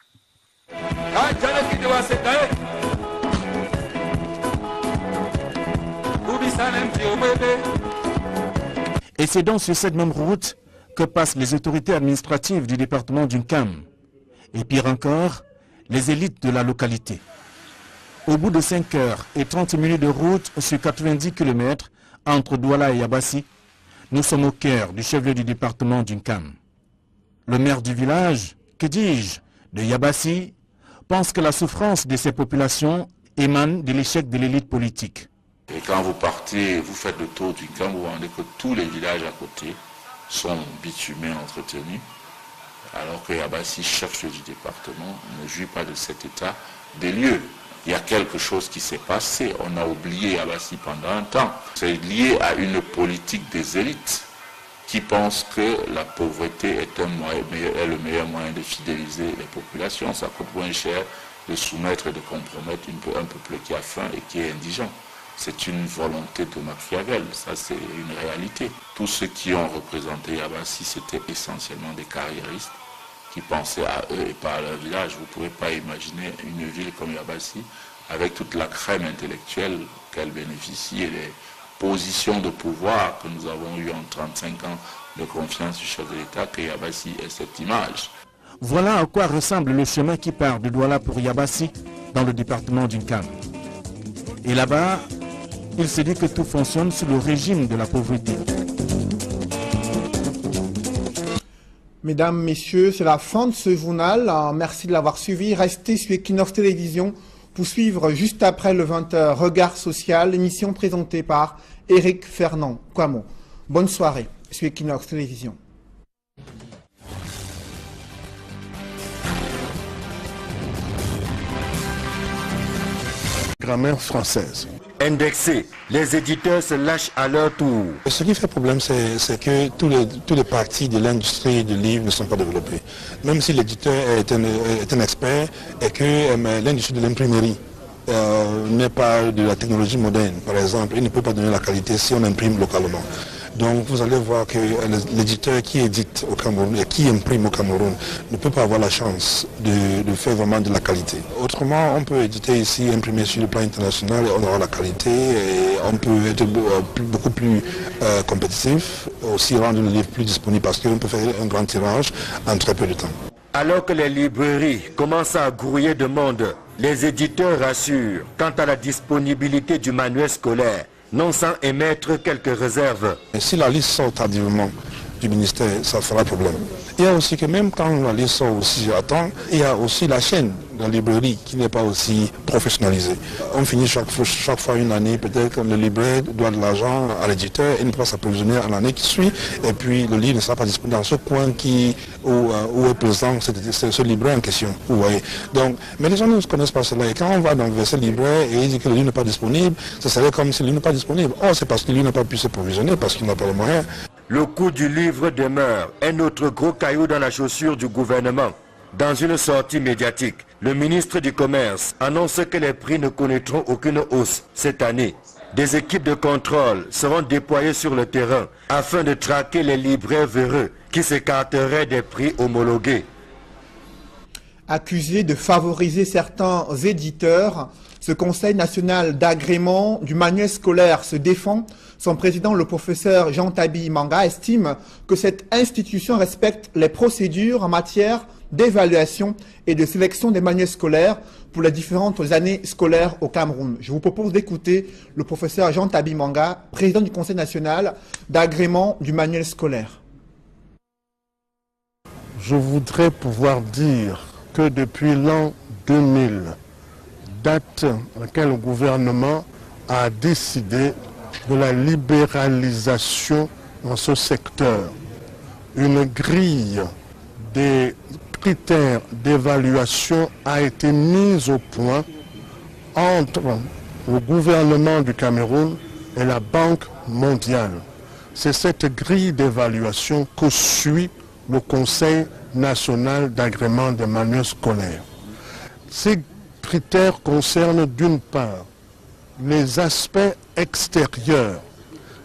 Et c'est donc sur cette même route que passent les autorités administratives du département d'Unkam. Et pire encore, les élites de la localité. Au bout de 5 heures et 30 minutes de route sur 90 km entre Douala et Yabassi, nous sommes au cœur du chef-lieu du département d'Unkam. Le maire du village, que dis-je, de Yabassi, pense que la souffrance de ces populations émane de l'échec de l'élite politique. Et quand vous partez, vous faites le tour du camp, vous vous rendez que tous les villages à côté sont bitumés, entretenus, alors que Yabassi, chef du département, ne jouit pas de cet état des lieux. Il y a quelque chose qui s'est passé. On a oublié Yabassi pendant un temps. C'est lié à une politique des élites qui pensent que la pauvreté est le meilleur moyen de fidéliser les populations. Ça coûte moins cher de soumettre et de compromettre un peuple qui a faim et qui est indigent. C'est une volonté de Machiavel, ça c'est une réalité. Tous ceux qui ont représenté Yabassi, c'était essentiellement des carriéristes qui pensaient à eux et pas à leur village. Vous ne pouvez pas imaginer une ville comme Yabassi avec toute la crème intellectuelle qu'elle bénéficie et les positions de pouvoir que nous avons eues en 35 ans de confiance du chef de l'État, que Yabassi ait cette image. Voilà à quoi ressemble le chemin qui part de Douala pour Yabassi dans le département d'Unkam. Et là-bas, il se dit que tout fonctionne sous le régime de la pauvreté. Mesdames, Messieurs, c'est la fin de ce journal. Merci de l'avoir suivi. Restez sur Equinox Télévision pour suivre juste après le 20h Regard Social, émission présentée par Éric Fernand Kouamon. Bonne soirée sur Equinox Télévision. Grammaire française. Indexés, les éditeurs se lâchent à leur tour. Ce qui fait problème, c'est que tous les parties de l'industrie du livre ne sont pas développées. Même si l'éditeur est un expert et que l'industrie de l'imprimerie n'est pas de la technologie moderne, par exemple, il ne peut pas donner la qualité si on imprime localement. Donc vous allez voir que l'éditeur qui édite au Cameroun et qui imprime au Cameroun ne peut pas avoir la chance de faire vraiment de la qualité. Autrement, on peut éditer ici, imprimer sur le plan international et on aura la qualité et on peut être beaucoup plus compétitif, aussi rendre le livre plus disponible parce qu'on peut faire un grand tirage en très peu de temps. Alors que les librairies commencent à grouiller de monde, les éditeurs rassurent quant à la disponibilité du manuel scolaire, non sans émettre quelques réserves. Et si la liste sort tardivement du ministère, ça fera problème. Il y a aussi que même quand la liste sort aussi à temps, il y a aussi la chaîne de la librairie qui n'est pas aussi professionnalisée. On finit chaque fois une année, peut-être que le libraire doit de l'argent à l'éditeur, il ne peut pas s'approvisionner à l'année qui suit, et puis le livre ne sera pas disponible dans ce coin où est présent ce libraire en question. Vous voyez. Donc, mais les gens ne connaissent pas cela, et quand on va dans le libraire et il dit que le livre n'est pas disponible, ça serait comme si le livre n'est pas disponible. Oh, c'est parce que lui n'a pas pu se provisionner, parce qu'il n'a pas les moyens. Le coût du livre demeure un autre gros caillou dans la chaussure du gouvernement. Dans une sortie médiatique, le ministre du Commerce annonce que les prix ne connaîtront aucune hausse cette année. Des équipes de contrôle seront déployées sur le terrain afin de traquer les libraires véreux qui s'écarteraient des prix homologués. Accusé de favoriser certains éditeurs, ce Conseil national d'agrément du manuel scolaire se défend. Son président, le professeur Jean Tabi Manga, estime que cette institution respecte les procédures en matière d'évaluation et de sélection des manuels scolaires pour les différentes années scolaires au Cameroun. Je vous propose d'écouter le professeur Jean Tabi Manga, président du Conseil national d'agrément du manuel scolaire. Je voudrais pouvoir dire que depuis l'an 2000, date à laquelle le gouvernement a décidé de la libéralisation dans ce secteur, une grille des critères d'évaluation a été mise au point entre le gouvernement du Cameroun et la Banque mondiale. C'est cette grille d'évaluation que suit le Conseil national d'agrément des manuels scolaires. Ces critères concernent d'une part les aspects extérieurs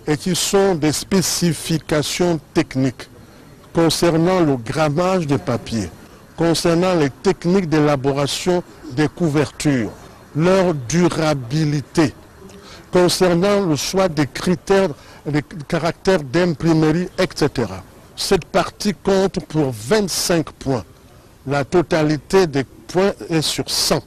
et qui sont des spécifications techniques concernant le grammage des papiers, concernant les techniques d'élaboration des couvertures, leur durabilité, concernant le choix des critères, des caractères d'imprimerie, etc. Cette partie compte pour 25 points. La totalité des points est sur 100.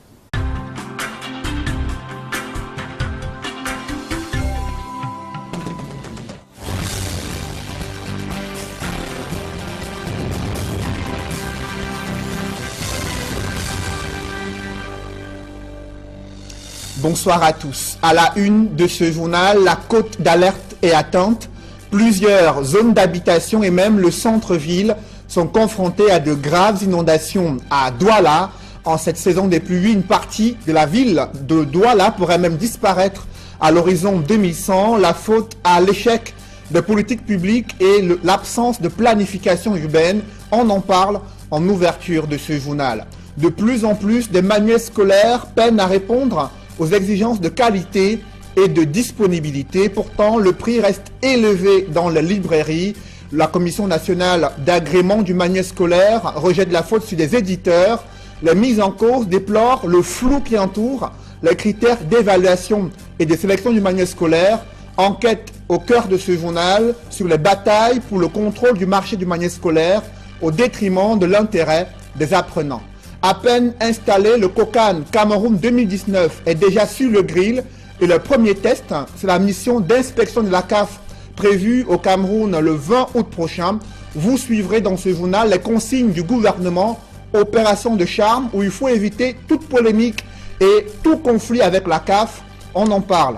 Bonsoir à tous. À la une de ce journal, la cote d'alerte est atteinte. Plusieurs zones d'habitation et même le centre-ville sont confrontés à de graves inondations à Douala, En cette saison des pluies, une partie de la ville de Douala pourrait même disparaître à l'horizon 2100, la faute à l'échec de politiques publiques et l'absence de planification urbaine. On en parle en ouverture de ce journal. De plus en plus, des manuels scolaires peinent à répondre aux exigences de qualité et de disponibilité. Pourtant, le prix reste élevé dans les librairies. La Commission nationale d'agrément du manuel scolaire rejette la faute sur les éditeurs. Les mises en cause déplorent le flou qui entoure les critères d'évaluation et de sélection du manuel scolaire. Enquête au cœur de ce journal sur les batailles pour le contrôle du marché du manuel scolaire au détriment de l'intérêt des apprenants. À peine installé, le COCAN Cameroun 2019 est déjà sur le grill et le premier test, c'est la mission d'inspection de la CAF prévue au Cameroun le 20 août prochain. Vous suivrez dans ce journal les consignes du gouvernement, opération de charme où il faut éviter toute polémique et tout conflit avec la CAF. On en parle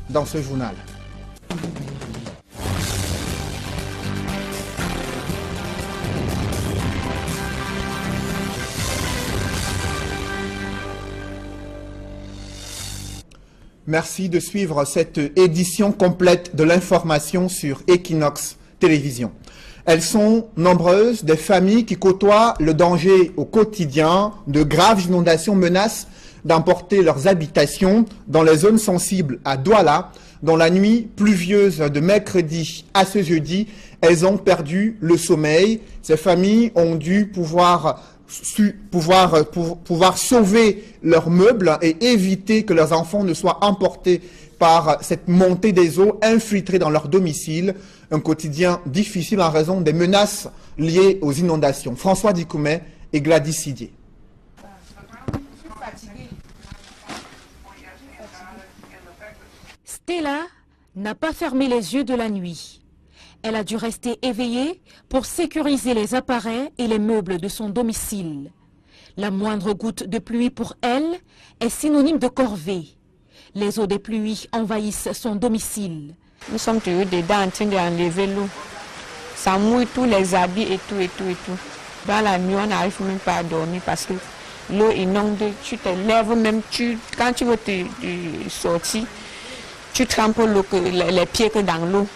dans ce journal. Merci de suivre cette édition complète de l'information sur Equinox Télévision. Elles sont nombreuses, des familles qui côtoient le danger au quotidien. De graves inondations menacent d'emporter leurs habitations dans les zones sensibles à Douala. Dans la nuit pluvieuse de mercredi à ce jeudi, elles ont perdu le sommeil. Ces familles ont dû pouvoir sauver leurs meubles et éviter que leurs enfants ne soient emportés par cette montée des eaux infiltrées dans leur domicile. Un quotidien difficile en raison des menaces liées aux inondations. François Dikoumet et Gladys Sidier. Stella n'a pas fermé les yeux de la nuit. Elle a dû rester éveillée pour sécuriser les appareils et les meubles de son domicile. La moindre goutte de pluie pour elle est synonyme de corvée. Les eaux des pluies envahissent son domicile. Nous sommes toujours dedans en train d'enlever l'eau. Ça mouille tous les habits et tout. Dans la nuit, on n'arrive même pas à dormir parce que l'eau inonde. Tu te lèves même, quand tu veux te sortir, tu trempes les pieds que dans l'eau.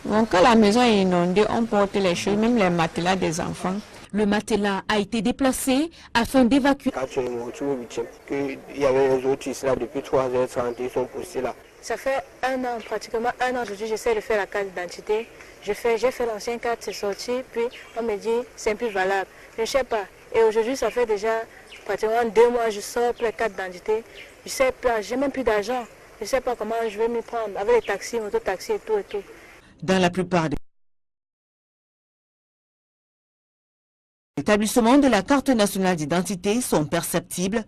Donc quand la maison est inondée, on porte les choses, même les matelas des enfants. Le matelas a été déplacé afin d'évacuer. Quand tu es monté au 8e, qu'il y avait les autres ici là depuis 3h30, ils sont poussés là. Ça fait pratiquement un an aujourd'hui, j'essaie de faire la carte d'identité. J'ai fait l'ancienne carte, c'est sorti, puis on me dit c'est plus valable. Je ne sais pas. Et aujourd'hui, ça fait déjà pratiquement 2 mois, je sors pour la carte d'identité. Je sais pas, j'ai même plus d'argent. Je ne sais pas comment je vais m'y prendre avec les taxis, mototaxis et tout. Dans la plupart des établissements de la carte nationale d'identité sont perceptibles,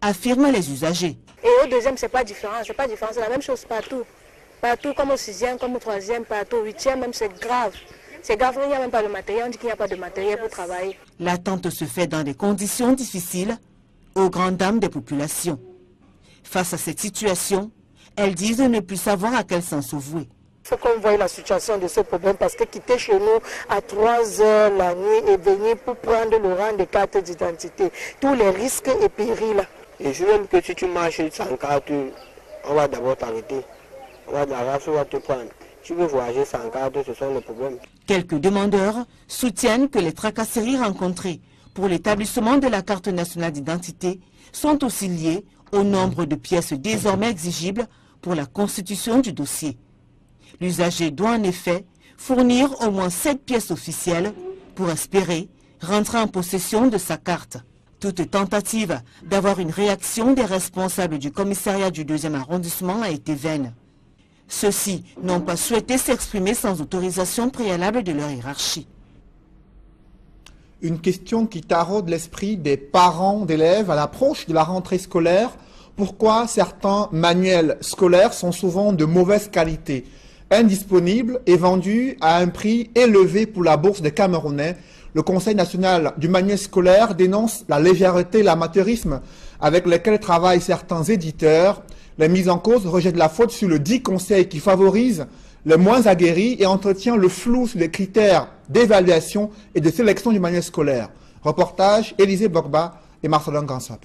affirment les usagers. Et au deuxième, c'est pas différent, c'est la même chose partout. Partout, comme au 6e, comme au 3e, partout, au 8e, même c'est grave. C'est grave, il n'y a même pas de matériel, on dit qu'il n'y a pas de matériel pour travailler. L'attente se fait dans des conditions difficiles, aux grandes dames des populations. Face à cette situation, elles disent ne plus savoir à quel sens se vouer. Il faut qu'on voie la situation de ce problème parce que quitter chez nous à 3 heures la nuit et venir pour prendre le rang de carte d'identité, tous les risques et périls. Et je veux que si tu marches sans carte, on va d'abord t'arrêter. La race va te prendre. Tu veux voyager sans carte, ce sont les problèmes. Quelques demandeurs soutiennent que les tracasseries rencontrées pour l'établissement de la carte nationale d'identité sont aussi liées au nombre de pièces désormais exigibles pour la constitution du dossier. L'usager doit en effet fournir au moins 7 pièces officielles pour espérer rentrer en possession de sa carte. Toute tentative d'avoir une réaction des responsables du commissariat du 2e arrondissement a été vaine. Ceux-ci n'ont pas souhaité s'exprimer sans autorisation préalable de leur hiérarchie. Une question qui taraude l'esprit des parents d'élèves à l'approche de la rentrée scolaire. Pourquoi certains manuels scolaires sont souvent de mauvaise qualité, indisponibles et vendus à un prix élevé pour la bourse des Camerounais? Le Conseil national du manuel scolaire dénonce la légèreté et l'amateurisme avec lesquels travaillent certains éditeurs. Les mises en cause rejettent la faute sur le dit conseil qui favorise les moins aguerris et entretient le flou sur les critères d'évaluation et de sélection du manuel scolaire. Reportage Élisée Bogba et Marcelin Gansop.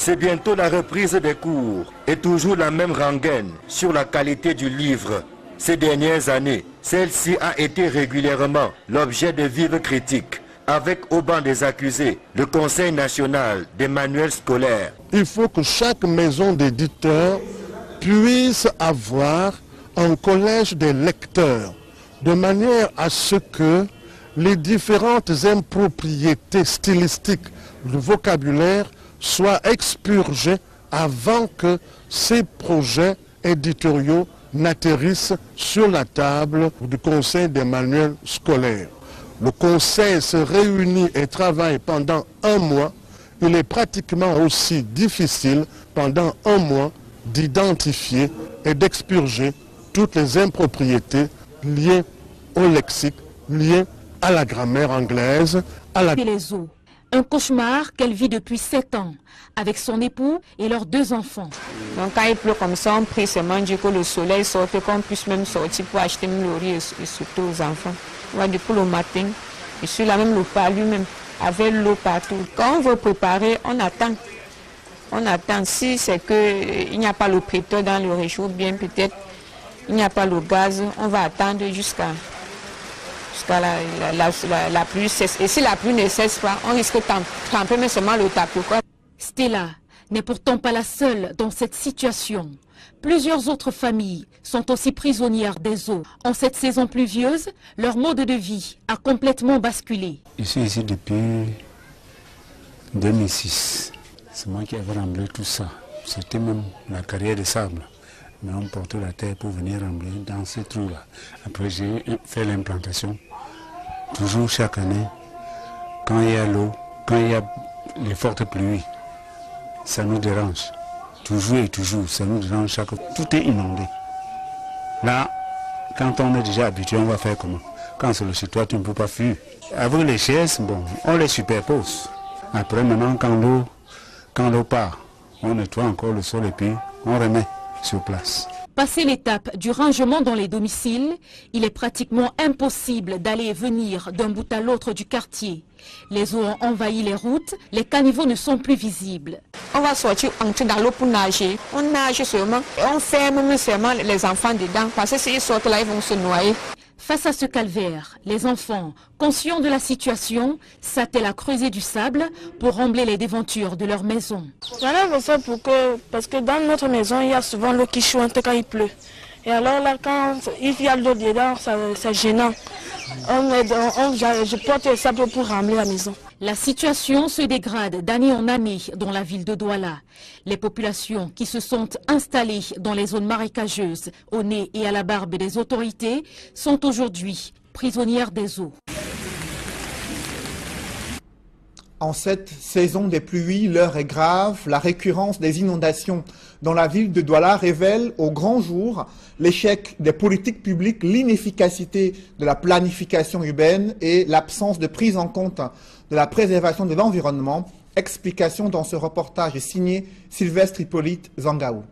C'est bientôt la reprise des cours et toujours la même rengaine sur la qualité du livre. Ces dernières années, celle-ci a été régulièrement l'objet de vives critiques, avec au banc des accusés le Conseil national des manuels scolaires. Il faut que chaque maison d'éditeur puisse avoir un collège des lecteurs, de manière à ce que les différentes impropriétés stylistiques du vocabulaire soient expurgées avant que ces projets éditoriaux n'atterrissent sur la table du Conseil des manuels scolaires. Le Conseil se réunit et travaille pendant un mois. Il est pratiquement aussi difficile pendant un mois d'identifier et d'expurger toutes les impropriétés liées au lexique, liées à la grammaire anglaise, à la... Les eaux. Un cauchemar qu'elle vit depuis 7 ans, avec son époux et leurs 2 enfants. Donc quand il pleut comme ça, on prie seulement Dieu que le soleil sorte, qu'on puisse même sortir pour acheter le riz et surtout aux enfants. Ouais, depuis le matin, je suis là même le palu même, avec l'eau partout. Quand on veut préparer, on attend. On attend. Si c'est qu'il n'y a pas le préteur dans le réchaud, bien peut-être il n'y a pas le gaz, on va attendre jusqu'à la pluie cesse. Et si la pluie ne cesse pas, on risque de tremper mais seulement le tapis. Stella n'est pourtant pas la seule dans cette situation. Plusieurs autres familles sont aussi prisonnières des eaux. En cette saison pluvieuse, leur mode de vie a complètement basculé. Je suis ici depuis 2006. C'est moi qui avais remblé tout ça. C'était même la carrière de sable. Mais on portait la terre pour venir rembler dans ces trous-là. Après, j'ai fait l'implantation. Toujours chaque année, quand il y a l'eau, quand il y a les fortes pluies, ça nous dérange. Toujours et toujours, ça nous dérange. Tout est inondé. Là, quand on est déjà habitué, on va faire comment? Quand c'est le chez toi, tu ne peux pas fuir. Avec les chaises, bon, on les superpose. Après, maintenant, quand l'eau part, on nettoie encore le sol et puis on remet sur place. Passé l'étape du rangement dans les domiciles, il est pratiquement impossible d'aller et venir d'un bout à l'autre du quartier. Les eaux ont envahi les routes, les caniveaux ne sont plus visibles. On va sortir, entrer dans l'eau pour nager. On nage seulement et on ferme seulement les enfants dedans parce que s'ils sortent là, ils vont se noyer. Face à ce calvaire, les enfants, conscients de la situation, s'attellent à creuser du sable pour rembler les devantures de leur maison. J'en ai fait parce que dans notre maison, il y a souvent l'eau qui chante quand il pleut. Et alors là, quand il y a l'eau dedans, c'est gênant. Je porte le sable pour rembler la maison. La situation se dégrade d'année en année dans la ville de Douala. Les populations qui se sont installées dans les zones marécageuses, au nez et à la barbe des autorités, sont aujourd'hui prisonnières des eaux. En cette saison des pluies, l'heure est grave. La récurrence des inondations dans la ville de Douala révèle au grand jour l'échec des politiques publiques, l'inefficacité de la planification urbaine et l'absence de prise en compte de la préservation de l'environnement. Explication dans ce reportage signé Sylvestre Hippolyte Zangaou.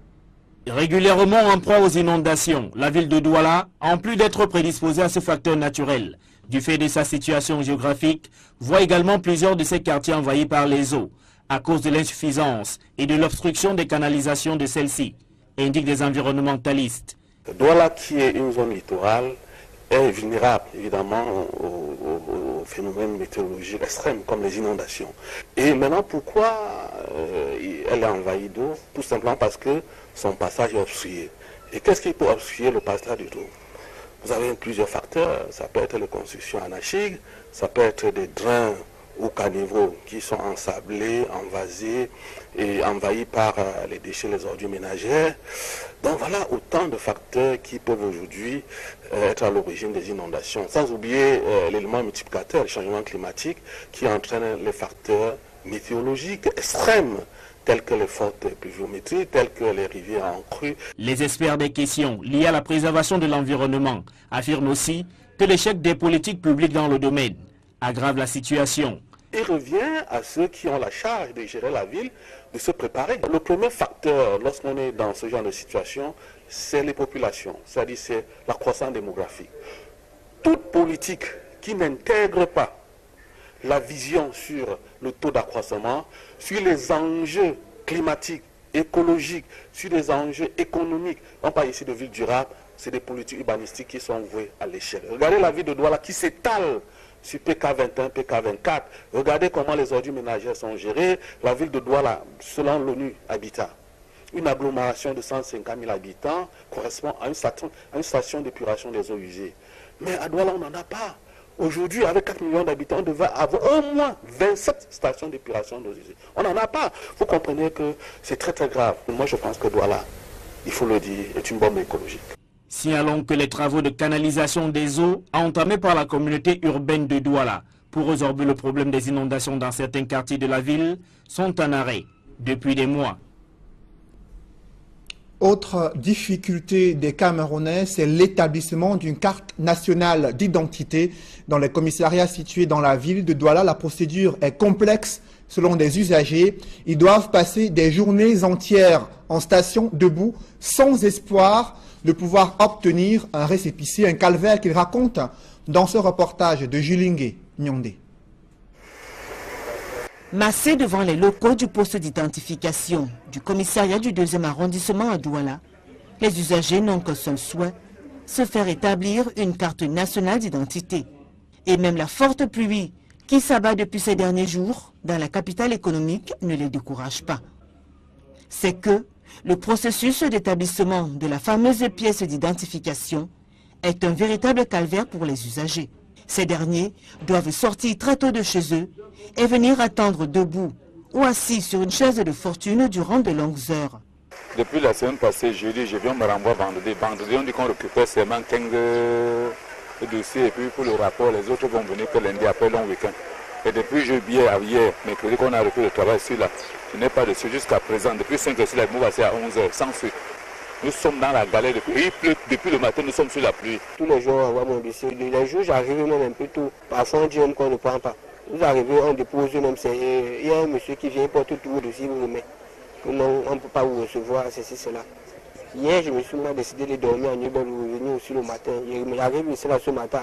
Régulièrement en proie aux inondations, la ville de Douala, en plus d'être prédisposée à ce facteur naturel, du fait de sa situation géographique, voit également plusieurs de ses quartiers envahis par les eaux, à cause de l'insuffisance et de l'obstruction des canalisations de celles-ci, indiquent des environnementalistes. Douala, qui est une zone littorale, est vulnérable évidemment aux phénomènes météorologiques extrêmes comme les inondations. Et maintenant, pourquoi elle est envahie d'eau? Tout simplement parce que son passage est obstrué. Et qu'est-ce qui peut obstruer le passage de l'eau? Vous avez plusieurs facteurs. Ça peut être les constructions anarchiques, ça peut être des drains ou caniveaux qui sont ensablés, envasés et envahis par les déchets, les ordures ménagères. Donc voilà autant de facteurs qui peuvent aujourd'hui être à l'origine des inondations. Sans oublier l'élément multiplicateur, le changement climatique, qui entraîne les facteurs météorologiques extrêmes, tels que les fortes pluviométries, tels que les rivières en crue. Les experts des questions liées à la préservation de l'environnement affirment aussi que l'échec des politiques publiques dans le domaine aggrave la situation. Il revient à ceux qui ont la charge de gérer la ville de se préparer. Le premier facteur lorsqu'on est dans ce genre de situation, c'est les populations, c'est-à-dire c'est la croissance démographique. Toute politique qui n'intègre pas la vision sur le taux d'accroissement, sur les enjeux climatiques, écologiques, sur des enjeux économiques. On parle ici de ville durable, c'est des politiques urbanistiques qui sont vouées à l'échelle. Regardez la ville de Douala qui s'étale sur PK21, PK24. Regardez comment les ordures ménagères sont gérées. La ville de Douala, selon l'ONU Habitat, une agglomération de 150 000 habitants correspond à une station d'épuration des eaux usées. Mais à Douala, on n'en a pas. Aujourd'hui, avec 4 millions d'habitants, on devrait avoir au moins 27 stations d'épuration d'eau usée. On n'en a pas. Vous comprenez que c'est très très grave. Moi, je pense que Douala, il faut le dire, est une bombe écologique. Signalons que les travaux de canalisation des eaux entamés par la communauté urbaine de Douala pour résorber le problème des inondations dans certains quartiers de la ville sont en arrêt depuis des mois. Autre difficulté des Camerounais, c'est l'établissement d'une carte nationale d'identité dans les commissariats situés dans la ville de Douala. La procédure est complexe selon des usagers. Ils doivent passer des journées entières en station debout sans espoir de pouvoir obtenir un récépissé, un calvaire qu'il raconte dans ce reportage de Julingue Nyondé. Massés devant les locaux du poste d'identification du commissariat du 2e arrondissement à Douala, les usagers n'ont qu'un seul souhait, se faire établir une carte nationale d'identité. Et même la forte pluie qui s'abat depuis ces derniers jours dans la capitale économique ne les décourage pas. C'est que le processus d'établissement de la fameuse pièce d'identification est un véritable calvaire pour les usagers. Ces derniers doivent sortir très tôt de chez eux et venir attendre debout ou assis sur une chaise de fortune durant de longues heures. Depuis la semaine passée, jeudi, je viens me renvoyer vendredi. Vendredi, on dit qu'on récupère seulement 15 dossiers et puis pour le rapport, les autres vont venir que lundi après long week-end. Et depuis jeudi, hier, mercredi qu'on a repris le travail sur là, je n'ai pas de suite jusqu'à présent. Depuis 5 heures, la boue à 11h, sans suite. Nous sommes dans la galère depuis. Il pleut depuis le matin, nous sommes sur la pluie. Tous les jours, on voit mon dossier. Les jours, j'arrive même un peu tôt. Parfois, on dit même qu'on ne prend pas. Vous arrivez, on dépose même. Il y a un monsieur qui vient porter tout le dossier, vous le met. Non, on ne peut pas vous recevoir, ceci, cela. Hier, je me suis décidé de dormir à Newbel, vous venir aussi le matin. J'arrive ici là ce matin.